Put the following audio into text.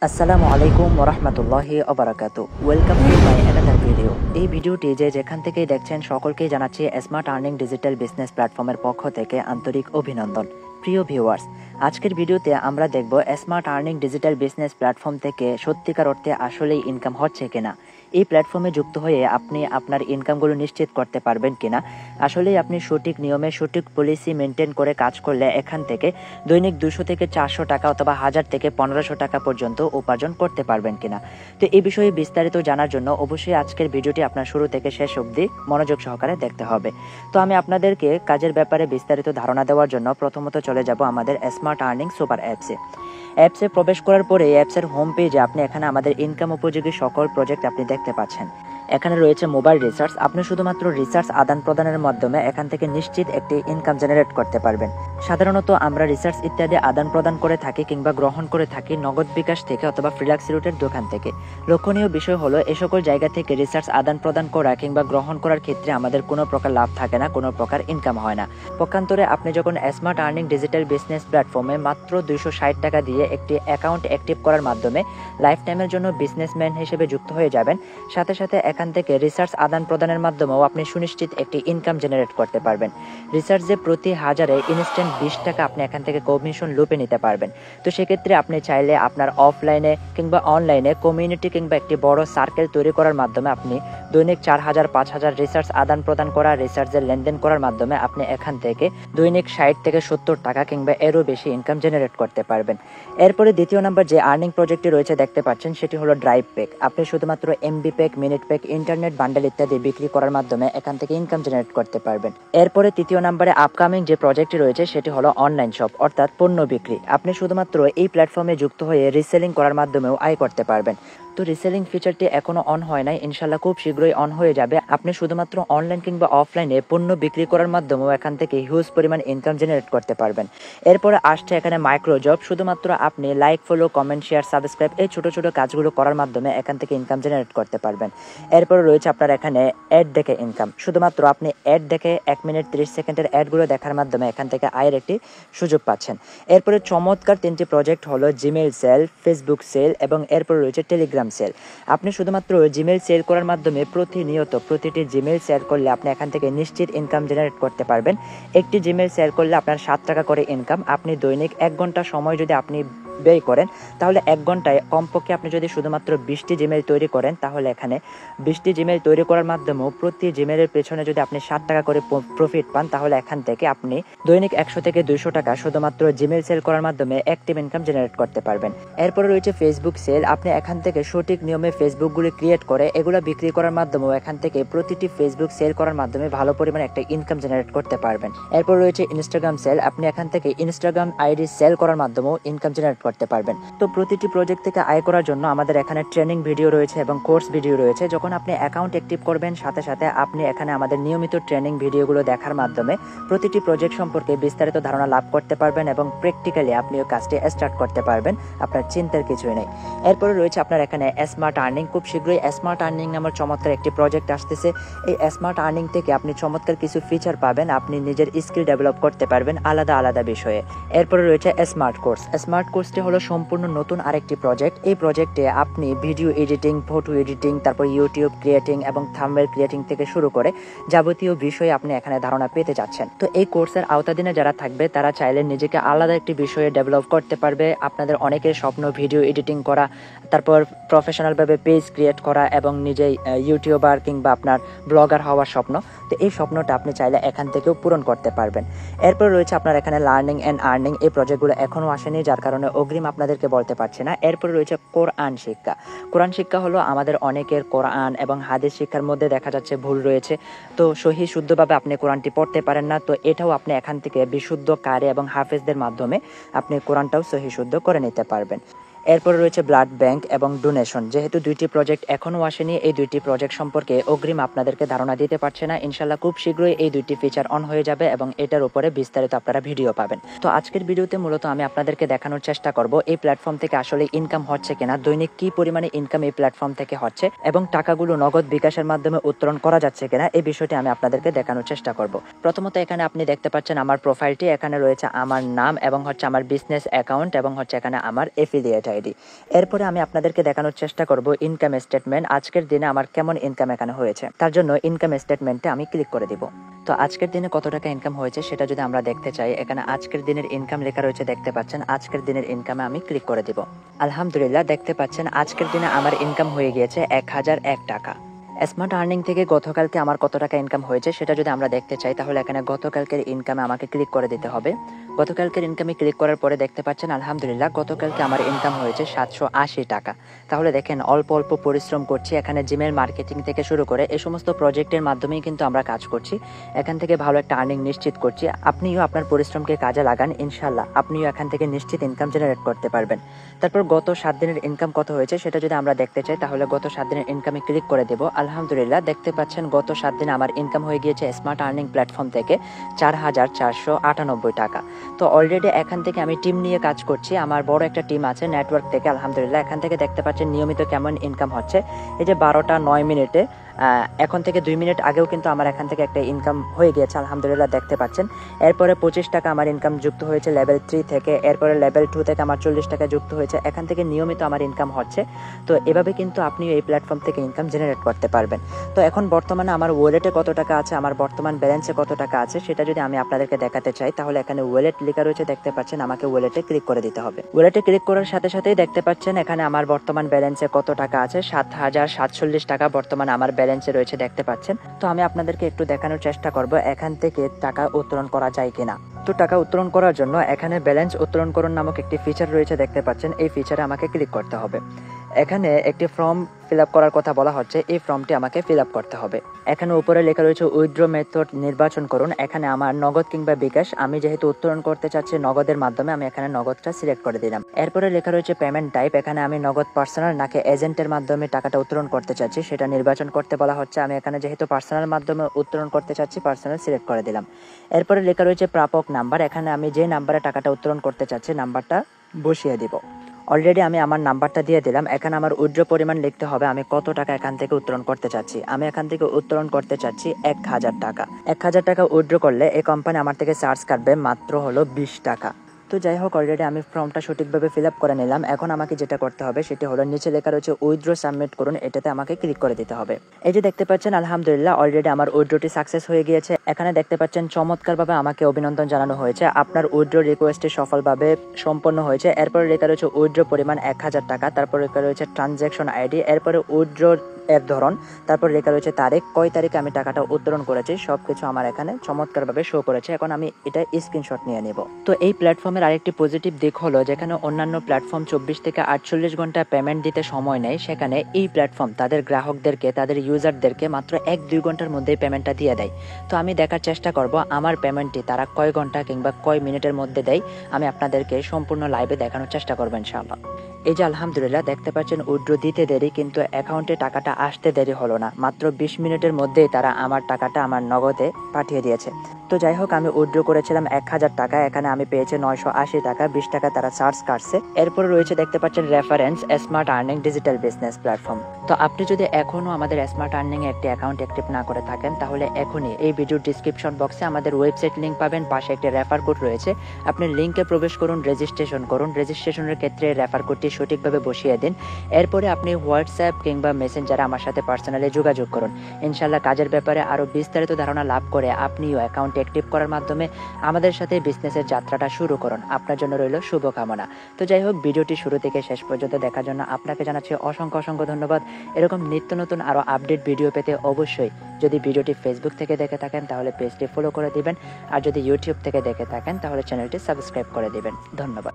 আসসালামু আলাইকুম ওরহমতুল্লাহি ওবারাকাতু। Welcome to my another video. এই ভিডিওটি যেখান থেকেই দেখছেন সকলকেই জানাচ্ছি স্মার্ট আর্নিং ডিজিটাল বিজনেস প্ল্যাটফর্মের পক্ষ থেকে আন্তরিক অভিনন্দন। প্রিয় ভিউয়ার্স, আজকের ভিডিওতে আমরা দেখব smart earning digital business platform থেকে সত্যিকার অর্থে আসলেই ইনকাম হচ্ছে কিনা। এই প্ল্যাটফর্মে যুক্ত হয়ে আপনি আপনার ইনকামগুলো নিশ্চিত করতে পারবেন কিনা, আসলেই আপনি সঠিক নিয়মে সঠিক পলিসি মেনটেন করে কাজ করলে এখান থেকে দৈনিক 200 থেকে 400 টাকা অথবা 1000 থেকে 1500 টাকা পর্যন্ত উপার্জন করতে পারবেন কিনা। তো এই বিষয়ে বিস্তারিত জানার জন্য অবশ্যই আজকের ভিডিওটি আপনার শুরু থেকে শেষ অবধি মনোযোগ সহকারে দেখতে হবে। তো আমি আপনাদেরকে কাজের ব্যাপারে বিস্তারিত ধারণা দেওয়ার জন্য প্রথমত চলে যাব আমাদের স্মার্ট আর্নিং সুপার অ্যাপসে প্রবেশ করার পরে অ্যাপসের হোম পেজে আপনি এখানে আমাদের ইনকাম উপযোগী সকল প্রজেক্ট আপনি দেখতে পাচ্ছেন। এখানে রয়েছে মোবাইল রিসার্চ। আপনি শুধুমাত্র রিসার্চ আদান প্রদানের মাধ্যমে এখান থেকে নিশ্চিত একটি ইনকাম জেনারেট করতে পারবেন। সাধারণত আমরা রিসার্চ ইত্যাদি আদান প্রদান করে থাকি কিংবা গ্রহণ করে থাকি নগদ বিকাশ থেকে অথবা ফ্রিল্যাক্স রুটের দোকান থেকে। লক্ষণীয় বিষয় হলো এ সকল জায়গা থেকে রিসার্চ আদান প্রদান করা কিংবা গ্রহণ করার ক্ষেত্রে আমাদের কোনো প্রকার লাভ থাকে না, কোনো প্রকার ইনকাম হয় না। পক্ষান্তরে আপনি যখন স্মার্ট আর্নিং ডিজিটাল বিজনেস প্ল্যাটফর্মে মাত্র 260 টাকা দিয়ে একটি অ্যাকাউন্ট অ্যাক্টিভ করার মাধ্যমে লাইফ টাইমের জন্য বিজনেসম্যান হিসেবে যুক্ত হয়ে যাবেন, সাথে সাথে এখান থেকে রিসার্চ আদান প্রদানের মাধ্যমেও আপনি সুনিশ্চিত একটি ইনকাম জেনারেট করতে পারবেন। রিসার্চে প্রতি হাজারে ইনস্ট্যান্ট 20 টাকা আপনি এখান থেকে কমিশন লুপে নিতে পারবেন। তো সেক্ষেত্রে আপনি চাইলে আপনার অফলাইনে কিংবা অনলাইনে কমিউনিটি কিংবা একটি বড় সার্কেল তৈরি করার মাধ্যমে আপনি দৈনিক 4000 5000 রিসার্চ আদান প্রদান করা, রিসার্চের লেনদেন করার মাধ্যমে আপনি এখান থেকে দৈনিক 60 থেকে 70 টাকা কিংবা এরও বেশি ইনকাম জেনারেট করতে পারবেন। এরপরে দ্বিতীয় নাম্বার যে আর্নিং প্রজেক্টটি রয়েছে দেখতে পাচ্ছেন, সেটি হলো ড্রাইভ প্যাক। আপনি শুধুমাত্র MB pack, minute pack, internet bundle ইত্যাদি বিক্রি করার মাধ্যমে এখান থেকে ইনকাম জেনারেট করতে পারবেন। এরপরে তৃতীয় নাম্বারে আপকামিং যে প্রজেক্টটি রয়েছে সেটি হলো অনলাইন শপ অর্থাৎ পণ্য বিক্রি। আপনি শুধুমাত্র এই প্ল্যাটফর্মে যুক্ত হয়ে রিসেলিং করার মাধ্যমেও আয় করতে পারবেন। তো রিসেলিং ফিচারটি এখনো অন হয় নাই, ইনশাল্লাহ খুব শীঘ্রই অন হয়ে যাবে। আপনি শুধুমাত্র অনলাইন কিংবা অফলাইনে পণ্য বিক্রি করার মাধ্যমেও এখান থেকে হিউজ পরিমাণ ইনকাম জেনারেট করতে পারবেন। এরপরে আসছে এখানে মাইক্রো জব। শুধুমাত্র আপনি like, follow, comment, share, subscribe এই ছোট ছোট কাজগুলো করার মাধ্যমে এখান থেকে ইনকাম জেনারেট করতে পারবেন। এরপরে রয়েছে আপনার এখানে অ্যাড দেখে ইনকাম। শুধুমাত্র আপনি অ্যাড দেখে 1 মিনিট 30 সেকেন্ডের অ্যাডগুলো দেখার মাধ্যমে এখান থেকে আয়ের একটি সুযোগ পাচ্ছেন। এরপরে চমৎকার 3টি প্রজেক্ট হলো জিমেইল সেল, ফেসবুক সেল এবং এরপরে রয়েছে টেলিগ্রাম সেল। আপনি শুধুমাত্র জিমেইল সেল করার মাধ্যমে প্রতিনিয়ত প্রতিটি জিমেইল সেল করলে আপনি এখান থেকে নিশ্চিত ইনকাম জেনারেট করতে পারবেন। একটি জিমেইল সেল করলে আপনার 7 টাকা করে ইনকাম। আপনি দৈনিক 1 ঘন্টা সময় যদি আপনি ব্যয় করেন তাহলে 1 ঘন্টায় কমপক্ষে আপনি যদি শুধুমাত্র 20টি জিমেইল তৈরি করেন তাহলে এখানে 20টি জিমেইল তৈরি করার মাধ্যমেও প্রতি জিমেইলের পেছনে যদি আপনি 7 টাকা করে প্রফিট পান তাহলে এখান থেকে আপনি দৈনিক 100 থেকে 200 টাকা শুধুমাত্র জিমেইল সেল করার মাধ্যমে অ্যাক্টিভ ইনকাম জেনারেট করতে পারবেন। এরপরে রয়েছে ফেসবুক সেল। আপনি এখান থেকে সঠিক নিয়মে ফেসবুকগুলি ক্রিয়েট করে এগুলো বিক্রি করার মাধ্যমেও এখান থেকে প্রতিটি ফেসবুক সেল করার মাধ্যমে ভালো পরিমাণে একটা ইনকাম জেনারেট করতে পারবেন। এরপর রয়েছে ইনস্টাগ্রাম সেল। আপনি এখান থেকে ইনস্টাগ্রাম আইডি সেল করার মাধ্যমেও ইনকাম জেনারেট করতে পারবেন। তো প্রতিটি প্রজেক্ট থেকে আয় করার জন্য আমাদের এখানে ট্রেনিং ভিডিও রয়েছে এবং কোর্স ভিডিও রয়েছে। যখন আপনি অ্যাকাউন্ট অ্যাক্টিভ করবেন সাথে সাথে আপনি এখানে আমাদের নিয়মিত ট্রেনিং ভিডিওগুলো দেখার মাধ্যমে প্রতিটি প্রজেক্ট সম্পর্কে বিস্তারিত ধারণা লাভ করতে পারবেন এবং প্র্যাকটিক্যালি আপনি ওই কাজটি স্টার্ট করতে পারবেন। আপনার চিন্তার কিছুই নেই। এরপরে রয়েছে আপনার এখানে স্মার্ট আর্নিং। খুব শীঘ্রই স্মার্ট আর্নিং নামের চমৎকার একটি প্রজেক্ট আসতেছে। এই স্মার্ট আর্নিং থেকে আপনি চমৎকার কিছু ফিচার পাবেন, আপনি নিজের স্কিল ডেভেলপ করতে পারবেন আলাদা আলাদা বিষয়ে। এরপরে রয়েছে স্মার্ট কোর্স। স্মার্ট কোর্সটি হলো সম্পূর্ণ নতুন আরেকটি প্রজেক্ট। এই প্রজেক্টে আপনি ভিডিও এডিটিং, ফটো এডিটিং, তারপর ইউটিউব ক্রিয়েটিং এবং থাম্বনেল ক্রিয়েটিং থেকে শুরু করে যাবতীয় বিষয়ে আপনি এখানে ধারণা পেতে যাচ্ছেন। তো এই কোর্সের আওতাধীনে যারা থাকবে তারা চাইলে নিজেকে আলাদা একটি বিষয়ে ডেভেলপ করতে পারবে। আপনাদের অনেকের স্বপ্ন ভিডিও এডিটিং করা, তারপর প্রফেশনালভাবে পেজ ক্রিয়েট করা এবং নিজেই ইউটিউবার কিংবা আপনার ব্লগার হওয়ার স্বপ্ন। তো এই স্বপ্নটা আপনি চাইলে এখান থেকেও পূরণ করতে পারবেন। এরপর রয়েছে আপনার এখানে লার্নিং অ্যান্ড আর্নিং। এই প্রজেক্টগুলো এখনও আসেনি, যার কারণে অগ্রিম আপনাদেরকে বলতে পারছি না। এরপরে রয়েছে কোরআন শিক্ষা। কোরআন শিক্ষা হলো আমাদের অনেকের কোরআন এবং হাদিস শিক্ষার মধ্যে দেখা যাচ্ছে ভুল রয়েছে, তো সহি শুদ্ধভাবে আপনি কোরআনটি পড়তে পারেন না। তো এটাও আপনি এখান থেকে বিশুদ্ধ কারি এবং হাফেজদের মাধ্যমে আপনি কোরআনটাও সহি শুদ্ধ করে নিতে পারবেন। এরপর রয়েছে ব্লাড ব্যাংক এবং ডোনেশন। যেহেতু 2টি প্রজেক্ট এখনও আসেনি, এই 2টি প্রজেক্ট সম্পর্কে অগ্রিম আপনাদেরকে ধারণা দিতে পারছে না। ইনশাল্লাহ খুব শীঘ্রই এই 2টি ফিচার অন হয়ে যাবে এবং এটার উপরে বিস্তারিত আপনারা ভিডিও পাবেন। তো আজকের ভিডিওতে মূলত আমি আপনাদেরকে দেখানোর চেষ্টা করব এই প্ল্যাটফর্ম থেকে আসলে ইনকাম হচ্ছে কিনা, দৈনিক কি পরিমাণে ইনকাম এই প্ল্যাটফর্ম থেকে হচ্ছে এবং টাকাগুলো নগদ বিকাশের মাধ্যমে উত্তোলন করা যাচ্ছে কিনা এই বিষয়টি আমি আপনাদেরকে দেখানোর চেষ্টা করব। প্রথমত এখানে আপনি দেখতে পাচ্ছেন আমার প্রোফাইলটি। এখানে রয়েছে আমার নাম এবং হচ্ছে আমার বিজনেস অ্যাকাউন্ট এবং হচ্ছে এখানে আমার এফিলিয়েট আইডি। এরপরে আমি আপনাদেরকে দেখানোর চেষ্টা করব ইনকাম স্টেটমেন্ট, আজকের দিনে আমার কেমন ইনকাম এখানে হয়েছে। তার জন্য ইনকাম স্টেটমেন্টে আমি ক্লিক করে দিব। তো আজকের দিনে কত টাকা ইনকাম হয়েছে সেটা যদি আমরা দেখতে চাই, এখানে আজকের দিনের ইনকাম লেখা রয়েছে, দেখতে পাচ্ছেন। আজকের দিনের ইনকামে আমি ক্লিক করে দিব। আলহামদুলিল্লাহ, দেখতে পাচ্ছেন আজকের দিনে আমার ইনকাম হয়ে গিয়েছে 1001 টাকা। স্মার্ট আর্নিং থেকে গতকালকে আমার কত টাকা ইনকাম হয়েছে সেটা যদি আমরা দেখতে চাই, তাহলে এখানে গতকালকের ইনকামে আমাকে ক্লিক করে দিতে হবে। গতকালকের ইনকামে ক্লিক করার পরে দেখতে পাচ্ছেন আলহামদুলিল্লাহ গতকালকে আমার ইনকাম হয়েছে 780 টাকা। তাহলে দেখেন অল্প অল্প পরিশ্রম করছি, এখানে জিমেল মার্কেটিং থেকে শুরু করে এই সমস্ত প্রজেক্টের মাধ্যমেই কিন্তু আমরা কাজ করছি। এখান থেকে ভালো একটা আর্নিং নিশ্চিত করছি। আপনিও আপনার পরিশ্রমকে কাজে লাগান, ইনশাল্লাহ আপনিও এখান থেকে নিশ্চিত ইনকাম জেনারেট করতে পারবেন। তারপর গত 7 দিনের ইনকাম কত হয়েছে সেটা যদি আমরা দেখতে চাই, তাহলে গত 7 দিনের ইনকামে ক্লিক করে দেব। আলহামদুলিল্লাহ, দেখতে পাচ্ছেন গত 7 দিনে আমার ইনকাম হয়ে গিয়েছে স্মার্ট আর্নিং প্ল্যাটফর্ম থেকে 4498 টাকা। তো অলরেডি এখান থেকে আমি টিম নিয়ে কাজ করছি, আমার বড় একটা টিম আছে নেটওয়ার্ক থেকে। আলহামদুলিল্লাহ, এখান থেকে দেখতে পাচ্ছেন নিয়মিত কেমন ইনকাম হচ্ছে। এই যে 12টা 9 মিনিটে, এখন থেকে 2 মিনিট আগেও কিন্তু আমার এখান থেকে একটা ইনকাম হয়ে গিয়েছে আলহামদুলিল্লাহ, দেখতে পাচ্ছেন। এরপরে 25 টাকা আমার ইনকাম যুক্ত হয়েছে লেভেল 3 থেকে। এরপরে লেভেল 2 থেকে আমার 40 টাকা যুক্ত হয়েছে। এখান থেকে নিয়মিত আমার ইনকাম হচ্ছে। তো এভাবে কিন্তু আপনি এই প্ল্যাটফর্ম থেকে ইনকাম জেনারেট করতে পারবেন। তো এখন বর্তমানে আমার ওয়ালেটে কত টাকা আছে, আমার বর্তমান ব্যালেন্সে কত টাকা আছে সেটা যদি আমি আপনাদেরকে দেখাতে চাই, তাহলে এখানে ওয়ালেট লেখা রয়েছে, দেখতে পাচ্ছেন। আমাকে ওয়ালেটে ক্লিক করে দিতে হবে। ওয়ালেটে ক্লিক করার সাথে সাথেই দেখতে পাচ্ছেন এখানে আমার বর্তমান ব্যালেন্সে কত টাকা আছে, 7047 টাকা বর্তমানে আমার ব্যালেন্সে রয়েছে, দেখতে পাচ্ছেন। তো আমি আপনাদেরকে একটু দেখানোর চেষ্টা করব এখান থেকে টাকা উত্তোলন করা যায় কিনা। তো টাকা উত্তোলন করার জন্য এখানে ব্যালেন্স উত্তোলন করুন নামক একটি ফিচার রয়েছে, দেখতে পাচ্ছেন। এই ফিচারে আমাকে ক্লিক করতে হবে। এখানে একটি ফর্ম ফিল আপ করার কথা বলা হচ্ছে, এই ফর্মটি আমাকে ফিল আপ করতে হবে। এখানে উপরে লেখা রয়েছে উইথড্র মেথড নির্বাচন করুন। এখানে আমার নগদ কিংবা বিকাশ, আমি যেহেতু উত্তোলন করতে চাচ্ছি নগদের মাধ্যমে, আমি এখানে নগদটা সিলেক্ট করে দিলাম। এরপরে লেখা রয়েছে পেমেন্ট টাইপ, এখানে আমি নগদ পার্সোনাল নাকি এজেন্টের মাধ্যমে টাকাটা উত্তোলন করতে চাচ্ছি সেটা নির্বাচন করতে বলা হচ্ছে। আমি এখানে যেহেতু পার্সোনাল মাধ্যমে উত্তোলন করতে চাচ্ছি, পার্সোনাল সিলেক্ট করে দিলাম। এরপরে লেখা রয়েছে প্রাপক নাম্বার, এখানে আমি যে নাম্বারে টাকাটা উত্তোলন করতে চাচ্ছি নাম্বারটা বসিয়ে দিব। অলরেডি আমি আমার নাম্বারটা দিয়ে দিলাম। এখানে আমার উইথড্র পরিমাণ লিখতে হবে, আমি কত টাকা এখান থেকে উত্তোলন করতে চাচ্ছি। আমি এখান থেকে উত্তোলন করতে চাচ্ছি 1000 টাকা। 1000 টাকা উইথড্র করলে এই কোম্পানি আমার থেকে চার্জ কাটবে মাত্র হলো 20 টাকা। তো যাই হোক, অলরেডি আমি ফর্মটা সঠিকভাবে ফিল আপ করে নিলাম। এখন আমাকে যেটা করতে হবে সেটি হলো নিচে লেখা রয়েছে উইথড্র সাবমিট করুন, এটাতে আমাকে ক্লিক করে দিতে হবে। এই যে দেখতে পাচ্ছেন আলহামদুলিল্লাহ অলরেডি আমার উইথড্রটি সাকসেস হয়ে গিয়েছে। এখানে দেখতে পাচ্ছেন চমৎকারভাবে আমাকে অভিনন্দন জানানো হয়েছে, আপনার উইথড্র রিকোয়েস্টটি সফলভাবে সম্পন্ন হয়েছে। এরপরে লেখা রয়েছে উইথড্র পরিমাণ 1000 টাকা, তারপর লেখা রয়েছে ট্রানজ্যাকশন আইডি, এরপরে উইথড্র এর ধরন, তারপর লেখা রয়েছে তারিখ, কয় তারিখে আমি টাকাটা উত্তোলন করেছি, সবকিছু আমার এখানে চমৎকারভাবে শো করেছে। এখন আমি এটা স্ক্রিনশট নিয়ে নেব। তো এই প্ল্যাটফর্মের আরেকটি পজিটিভ দিক হলো, যেখানে অন্যান্য প্ল্যাটফর্ম 24 থেকে 48 ঘন্টা পেমেন্ট দিতে সময় নেয়, সেখানে এই প্ল্যাটফর্ম তাদের গ্রাহকদেরকে, তাদের ইউজারদেরকে মাত্র 1-2 ঘন্টার মধ্যেই পেমেন্টটা দিয়ে দেয়। তো আমি দেখার চেষ্টা করব আমার পেমেন্টটি তারা কয় ঘন্টা কিংবা কয় মিনিটের মধ্যে দেয়। আমি আপনাদেরকে সম্পূর্ণ লাইভে দেখানোর চেষ্টা করবো ইনশাআল্লাহ। এই যে আলহামদুলিল্লাহ দেখতে পাচ্ছেন উইথড্র দিতে দেরি, কিন্তু অ্যাকাউন্টে টাকাটা আসতে দেরি হলো না, মাত্র 20 মিনিটের মধ্যেই তারা আমার টাকাটা আমার নগদে পাঠিয়ে দিয়েছে। তো যাই হোক, আমি উইথড্র করেছিলাম 1000 টাকা, এখানে আমি পেয়েছি 980 টাকা, 20 টাকা তারা চার্জ কাটছে। এরপরে রয়েছে দেখতে পাচ্ছেন reference smart earning digital business platform. তো আপনি যদি এখনো আমাদের স্মার্ট আর্নিং এ একটি অ্যাকাউন্ট অ্যাক্টিভ না করে থাকেন, তাহলে এখনই এই ভিডিওর ডিসক্রিপশন বক্সে আমাদের ওয়েবসাইট লিংক পাবেন, পাশে একটি রেফার কোড রয়েছে, আপনি লিংকে প্রবেশ করুন, রেজিস্ট্রেশন করুন। রেজিস্ট্রেশনের ক্ষেত্রে রেফার কোডটি সঠিকভাবে বসিয়ে দিন। এরপরে আপনি হোয়াটসঅ্যাপ কিংবা মেসেঞ্জারে আমার সাথে পার্সোনালি যোগাযোগ করুন। ইনশাআল্লাহ কাজের ব্যাপারে আরও বিস্তারিত ধারণা লাভ করে আপনিও অ্যাকাউন্ট অ্যাক্টিভ করার মাধ্যমে আমাদের সাথে বিজনেসের যাত্রাটা শুরু করুন। আপনার জন্য রইল শুভকামনা। তো যাই হোক, ভিডিওটি শুরু থেকে শেষ পর্যন্ত দেখার জন্য আপনাকে জানাচ্ছি অসংখ্য অসংখ্য ধন্যবাদ। এরকম নিত্য নতুন আরও আপডেট ভিডিও পেতে অবশ্যই যদি ভিডিওটি ফেসবুক থেকে দেখে থাকেন তাহলে পেজটি ফলো করে দিবেন, আর যদি ইউটিউব থেকে দেখে থাকেন তাহলে চ্যানেলটি সাবস্ক্রাইব করে দিবেন। ধন্যবাদ।